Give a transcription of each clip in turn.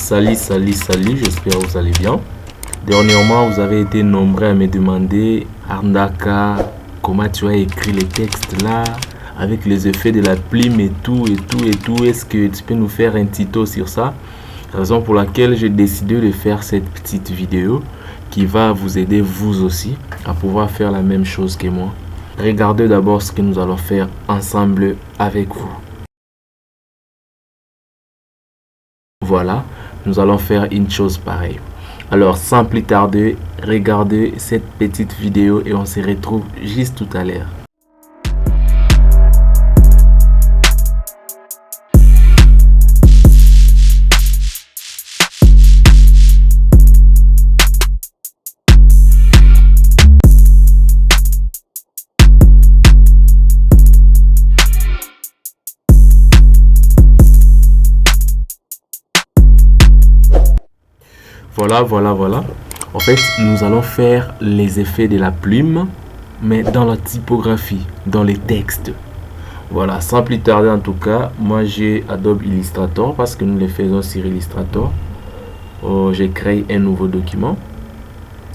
Salut, j'espère que vous allez bien. Dernièrement, vous avez été nombreux à me demander, Arndaka, comment tu as écrit les textes là, avec les effets de la plume et tout. Est-ce que tu peux nous faire un tuto sur ça? Raison pour laquelle j'ai décidé de faire cette petite vidéo qui va vous aider vous aussi à pouvoir faire la même chose que moi. Regardez d'abord ce que nous allons faire ensemble avec vous. Voilà, nous allons faire une chose pareille. Alors, sans plus tarder, regardez cette petite vidéo et on se retrouve juste tout à l'heure. Voilà. En fait, nous allons faire les effets de la plume, mais dans la typographie, dans les textes. Voilà, sans plus tarder en tout cas, moi j'ai Adobe Illustrator parce que nous les faisons sur Illustrator. J'ai créé un nouveau document.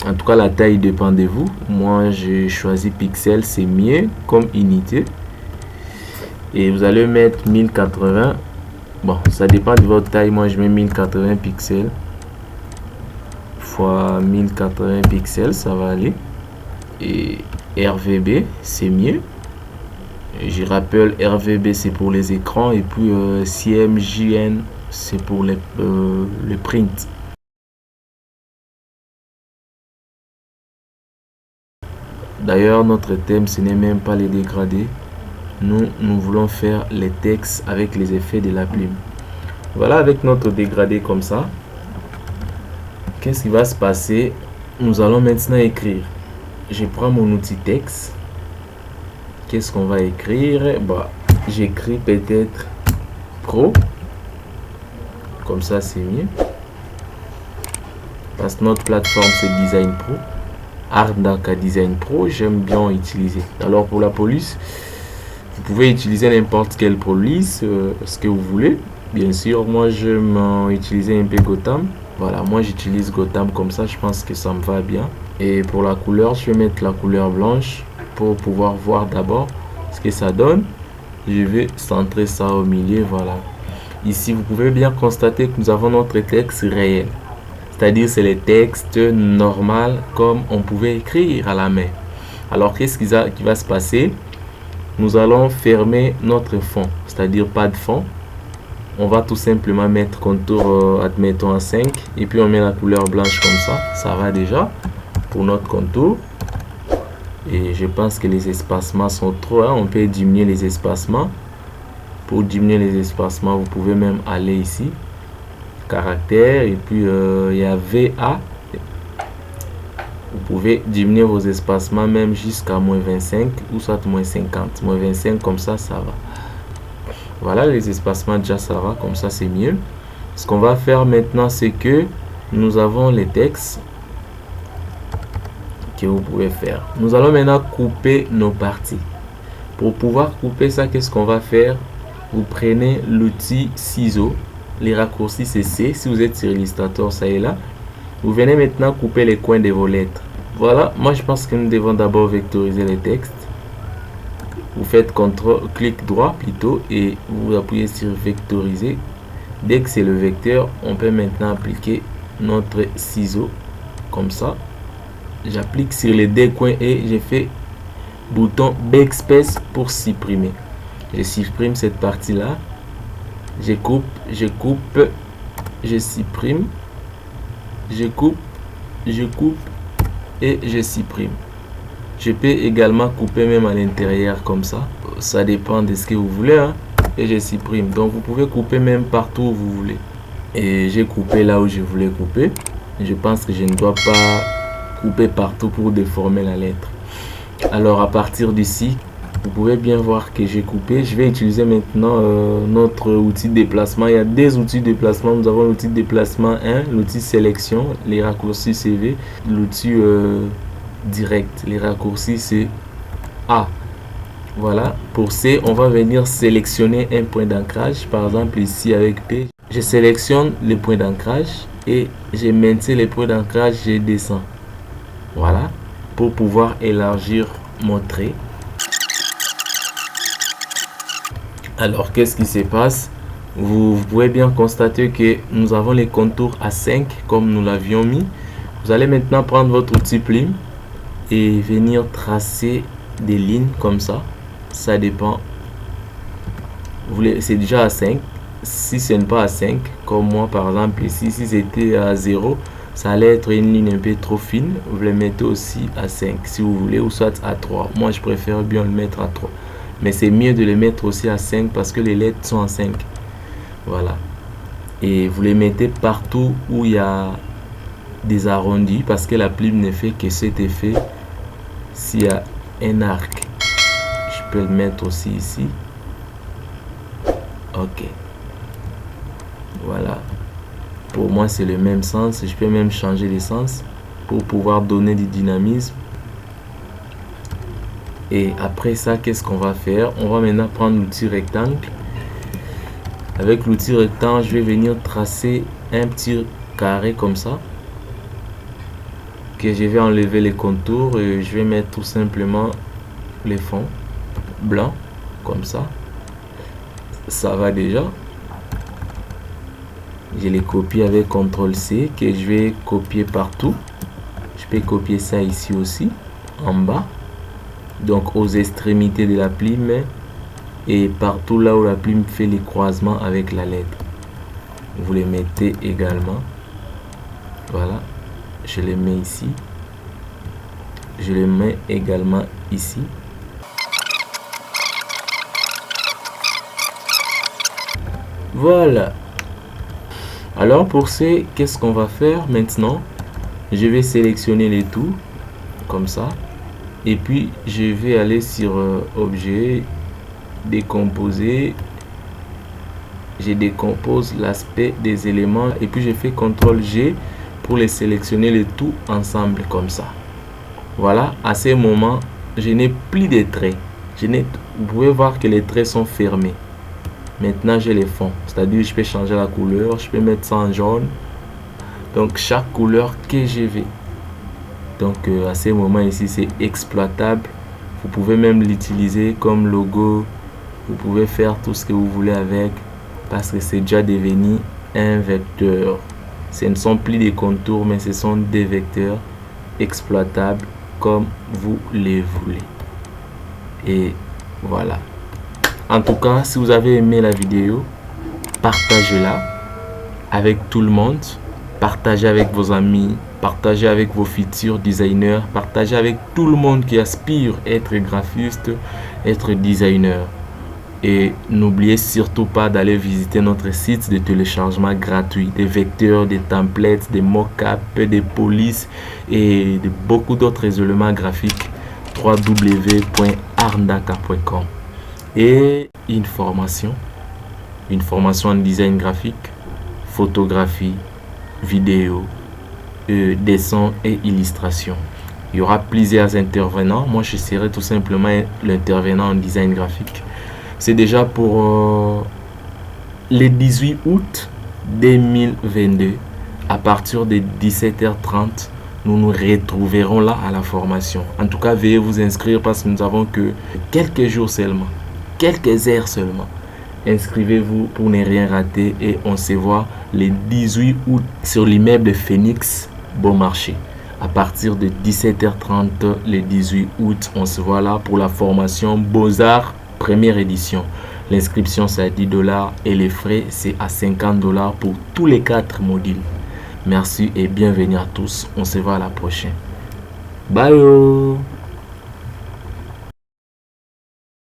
En tout cas, la taille dépend de vous. Moi, j'ai choisi pixels, c'est mieux comme unité. Et vous allez mettre 1080. Bon, ça dépend de votre taille. Moi, je mets 1080 pixels. Fois 1080 pixels, ça va aller. Et RVB, c'est mieux. Je rappelle, RVB, c'est pour les écrans. Et puis, CMJN, c'est pour le print. D'ailleurs, notre thème, ce n'est même pas les dégradés. Nous voulons faire les textes avec les effets de la plume. Voilà, avec notre dégradé comme ça. Qu'est-ce qui va se passer? Nous allons maintenant écrire. Je prends mon outil texte. Qu'est-ce qu'on va écrire? Bah, j'écris peut-être Pro. Comme ça, c'est mieux. Parce que notre plateforme, c'est Design Pro. Arndaka Design Pro, j'aime bien utiliser. Alors, pour la police, vous pouvez utiliser n'importe quelle police, ce que vous voulez. Bien sûr, moi, j'aime utiliser un peu Gotham. Voilà, moi j'utilise Gotham comme ça, je pense que ça me va bien. Et pour la couleur, je vais mettre la couleur blanche pour pouvoir voir d'abord ce que ça donne. Je vais centrer ça au milieu, voilà. Ici, vous pouvez bien constater que nous avons notre texte réel. C'est-à-dire, c'est le texte normal comme on pouvait écrire à la main. Alors, qu'est-ce qui va se passer? Nous allons fermer notre fond, c'est-à-dire pas de fond. On va tout simplement mettre contour, admettons à 5. Et puis on met la couleur blanche comme ça. Ça va déjà pour notre contour. Et je pense que les espacements sont trop. Hein. On peut diminuer les espacements. Pour diminuer les espacements, vous pouvez même aller ici. Caractère. Et puis il y a VA. Vous pouvez diminuer vos espacements même jusqu'à moins 25 ou soit moins 50. Moins 25 comme ça, ça va. Voilà, les espacements déjà ça va, comme ça c'est mieux. Ce qu'on va faire maintenant, c'est que nous avons les textes que vous pouvez faire. Nous allons maintenant couper nos parties. Pour pouvoir couper ça, qu'est-ce qu'on va faire? Vous prenez l'outil ciseaux. Les raccourcis c'est C. Si vous êtes sur Illustrator, ça est là. Vous venez maintenant couper les coins de vos lettres. Voilà, moi je pense que nous devons d'abord vectoriser les textes. Vous faites clic droit plutôt et vous appuyez sur vectoriser. Dès que c'est le vecteur, on peut maintenant appliquer notre ciseau comme ça. J'applique sur les deux coins et je fais bouton backspace pour supprimer. Je supprime cette partie là. Je coupe, je supprime, je coupe et je supprime. Je peux également couper même à l'intérieur comme ça. Ça dépend de ce que vous voulez. Hein. Et je supprime. Donc vous pouvez couper même partout où vous voulez. Et j'ai coupé là où je voulais couper. Je pense que je ne dois pas couper partout pour déformer la lettre. Alors à partir d'ici, vous pouvez bien voir que j'ai coupé. Je vais utiliser maintenant notre outil de déplacement. Il y a des outils de déplacement. Nous avons l'outil de déplacement 1, l'outil sélection, les raccourcis CV, l'outil direct. Les raccourcis c'est A. Voilà, pour C, on va venir sélectionner un point d'ancrage. Par exemple ici avec P, Je sélectionne les points d'ancrage et je maintiens les points d'ancrage, je descends. Voilà, pour pouvoir élargir mon trait. Alors, qu'est-ce qui se passe? Vous pouvez bien constater que nous avons les contours à 5 comme nous l'avions mis. Vous allez maintenant prendre votre outil plume et venir tracer des lignes comme ça. Ça dépend. C'est déjà à 5. Si ce n'est pas à 5, comme moi par exemple ici, si c'était à 0, ça allait être une ligne un peu trop fine. Vous le mettez aussi à 5 si vous voulez, ou soit à 3. Moi je préfère bien le mettre à 3. Mais c'est mieux de le mettre aussi à 5 parce que les lettres sont à 5. Voilà. Et vous les mettez partout où il y a des arrondis parce que la plume ne fait que cet effet s'il y a un arc. Je peux le mettre aussi ici. Ok. Voilà. Pour moi, c'est le même sens. Je peux même changer les sens pour pouvoir donner du dynamisme. Et après ça, qu'est-ce qu'on va faire? On va maintenant prendre l'outil rectangle. Avec l'outil rectangle, je vais venir tracer un petit carré comme ça. Que je vais enlever les contours et je vais mettre tout simplement les fonds blancs comme ça. Ça va déjà. Je les copie avec CTRL-C que je vais copier partout. Je peux copier ça ici aussi, en bas. Donc aux extrémités de la plume et partout là où la plume fait les croisements avec la lettre. Vous les mettez également. Voilà. Je les mets ici. Je les mets également ici. Voilà. Alors pour ce, qu'est-ce qu'on va faire maintenant? Je vais sélectionner les tout comme ça et puis je vais aller sur objet, décomposer. Je décompose l'aspect des éléments et puis je fais CTRL G pour les sélectionner les tout ensemble comme ça. Voilà, à ce moment je n'ai plus de traits. Vous pouvez voir que les traits sont fermés. Maintenant j'ai les fonds, c'est-à-dire je peux changer la couleur, je peux mettre ça en jaune. Donc chaque couleur que je vais. Donc à ce moment ici c'est exploitable. Vous pouvez même l'utiliser comme logo. Vous pouvez faire tout ce que vous voulez avec parce que c'est déjà devenu un vecteur. Ce ne sont plus des contours mais ce sont des vecteurs exploitables comme vous les voulez. Et voilà. En tout cas, si vous avez aimé la vidéo, partagez-la avec tout le monde. Partagez avec vos amis, partagez avec vos futurs designers, partagez avec tout le monde qui aspire à être graphiste, être designer. Et n'oubliez surtout pas d'aller visiter notre site de téléchargement gratuit, des vecteurs, des templates, des mock-ups, des polices et de beaucoup d'autres éléments graphiques. www.arndaka.com. Et une formation en design graphique, photographie, vidéo, dessin et illustration. Il y aura plusieurs intervenants. Moi, je serai tout simplement l'intervenant en design graphique. C'est déjà pour le 18 août 2022 à partir de 17h30. Nous nous retrouverons là à la formation. En tout cas, veuillez vous inscrire parce que nous avons que quelques jours seulement, quelques heures seulement. Inscrivez-vous pour ne rien rater et on se voit le 18 août sur l'immeuble Phoenix Bon Marché. À partir de 17h30 le 18 août, on se voit là pour la formation Beaux-Arts première édition. L'inscription c'est à 10 $ et les frais c'est à 50 $ pour tous les 4 modules. Merci et bienvenue à tous. On se voit à la prochaine. Bye.